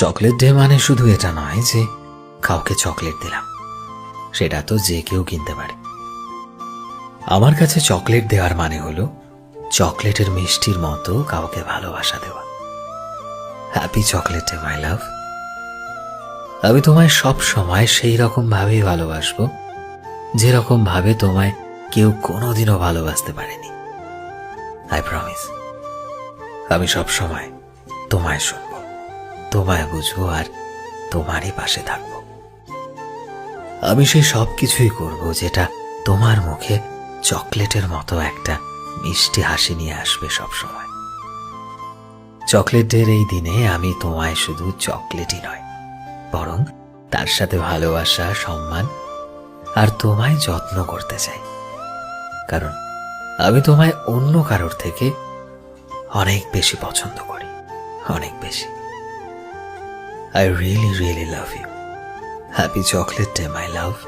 Chocolate day মানে শুধু এটা নয় যে কাউকে চকলেট দিলাম, সেটা তো যে কেউ কিনতে পারে। আমার কাছে চকলেট দেওয়ার মানে হলো চকলেটের মিষ্টির মতো কাউকে ভালোবাসা দেওয়া। হ্যাপি চকলেট ডে মাই লাভ। আমি তোমায় সব সময় সেই রকম ভাবেই ভালোবাসবো যেরকম ভাবে তোমায় কেউ কোনোদিনও ভালোবাসতে পারেনি। I promise. আমি সব সময় তোমায় শুনবো, তোমায় বুঝবো আর তোমারই পাশে থাকবো। আমি সেই সব কিছুই করব যেটা তোমার মুখে চকলেটের মতো একটা মিষ্টি হাসি নিয়ে আসবে সব সময়। চকলেট ডের এই দিনে আমি তোমায় শুধু চকলেটই নয়, বরং তার সাথে ভালোবাসা, সম্মান আর তোমায় যত্ন করতে চাই। কারণ আমি তোমায় অন্য কারোর থেকে অনেক বেশি পছন্দ করি, অনেক বেশি। I really, really love you. Happy chocolate day, my love.